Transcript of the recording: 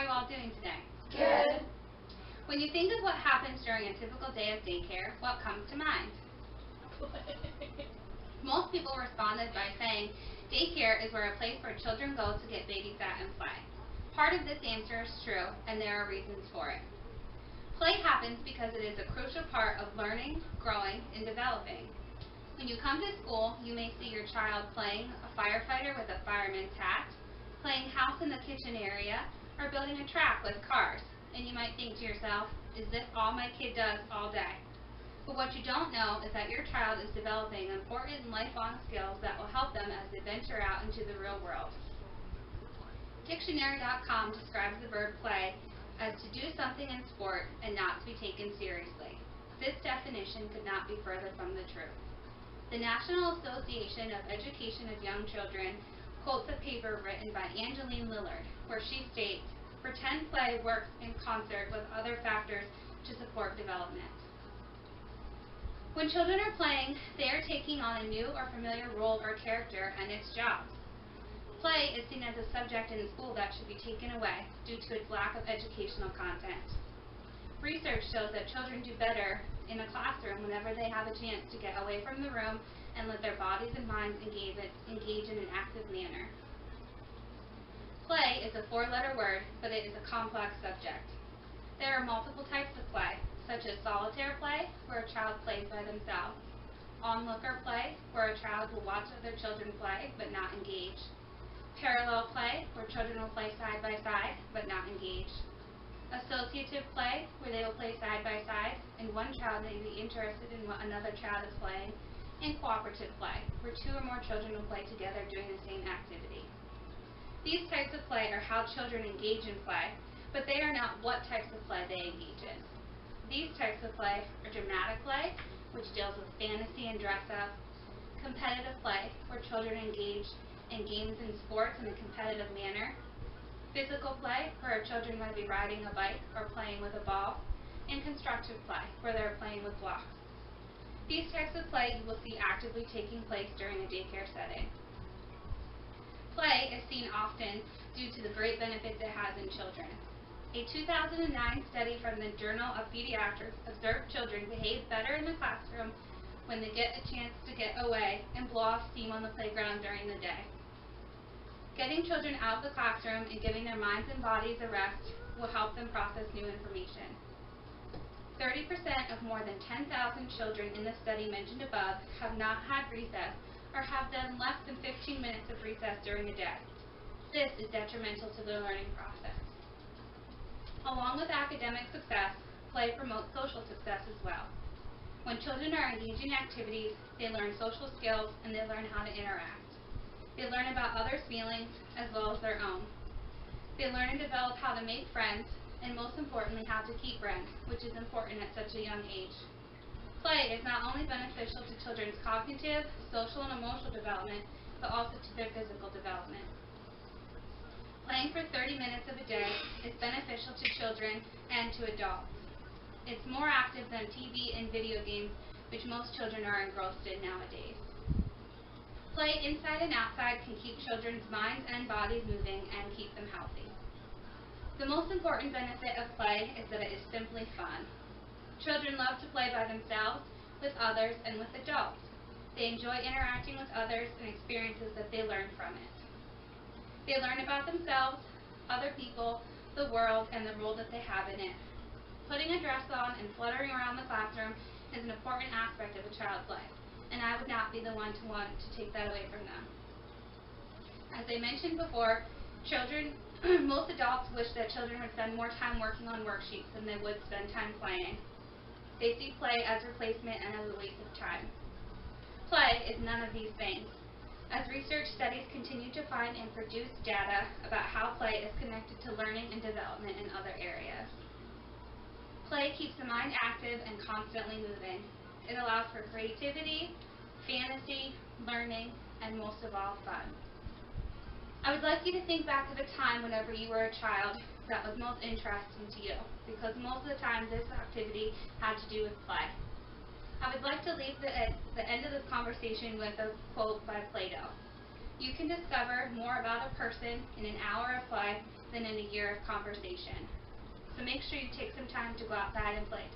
are you all doing today? Good. When you think of what happens during a typical day of daycare, what comes to mind? Most people responded by saying daycare is where a place where children go to get babysat and play. Part of this answer is true, and there are reasons for it. Play happens because it is a crucial part of learning, growing, and developing. When you come to school, you may see your child playing a firefighter with a fireman's hat, playing house in the kitchen area, or building a track with cars. And you might think to yourself, is this all my kid does all day? But what you don't know is that your child is developing important lifelong skills that will help them as they venture out into the real world. Dictionary.com describes the verb play as to do something in sport and not to be taken seriously. This definition could not be further from the truth. The National Association of Education of Young Children quotes a paper written by Angeline Lillard, where she states, "Pretend play works in concert with other factors to support development." When children are playing, they are taking on a new or familiar role or character and its jobs. Play is seen as a subject in school that should be taken away due to its lack of educational content. Research shows that children do better in a classroom whenever they have a chance to get away from the room and let their bodies and minds engage in an active manner. Play is a four-letter word, but it is a complex subject. There are multiple types of play, such as solitaire play, where a child plays by themselves, onlooker play, where a child will watch other children play but not engage, parallel play, where children will play side by side but not engage, associative play, where they will play side by side and one child may be interested in what another child is playing, and cooperative play, where two or more children will play together doing the same activity. These types of play are how children engage in play, but they are not what types of play they engage in. These types of play are dramatic play, which deals with fantasy and dress-up, competitive play, where children engage in games and sports in a competitive manner, physical play, where children might be riding a bike or playing with a ball, and constructive play, where they're playing with blocks. These types of play you will see actively taking place during a daycare setting. Play is seen often due to the great benefits it has in children. A 2009 study from the Journal of Pediatrics observed children behave better in the classroom when they get a chance to get away and blow off steam on the playground during the day. Getting children out of the classroom and giving their minds and bodies a rest will help them process new information. 30% of more than 10,000 children in the study mentioned above have not had recess or have done less than 15 minutes of recess during a day. This is detrimental to their learning process. Along with academic success, play promotes social success as well. When children are engaged in activities, they learn social skills and they learn how to interact. They learn about others' feelings as well as their own. They learn and develop how to make friends, and most importantly, how to keep friends, which is important at such a young age. Play is not only beneficial to children's cognitive, social, and emotional development, but also to their physical development. Playing for 30 minutes of a day is beneficial to children and to adults. It's more active than TV and video games, which most children are engrossed in nowadays. Play inside and outside can keep children's minds and bodies moving and keep them healthy. The most important benefit of play is that it is simply fun. Children love to play by themselves, with others, and with adults. They enjoy interacting with others and experiences that they learn from it. They learn about themselves, other people, the world, and the role that they have in it. Putting a dress on and fluttering around the classroom is an important aspect of a child's life, and I would not be the one to want to take that away from them. As I mentioned before, most adults wish that children would spend more time working on worksheets than they would spend time playing. They see play as replacement and as a waste of time. Play is none of these things. As research studies continue to find and produce data about how play is connected to learning and development in other areas. Play keeps the mind active and constantly moving. It allows for creativity, fantasy, learning, and most of all, fun. I would like you to think back of a time whenever you were a child that was most interesting to you, because most of the time this activity had to do with play. I would like to leave the end of this conversation with a quote by Plato. You can discover more about a person in an hour of play than in a year of conversation. So make sure you take some time to go outside and play.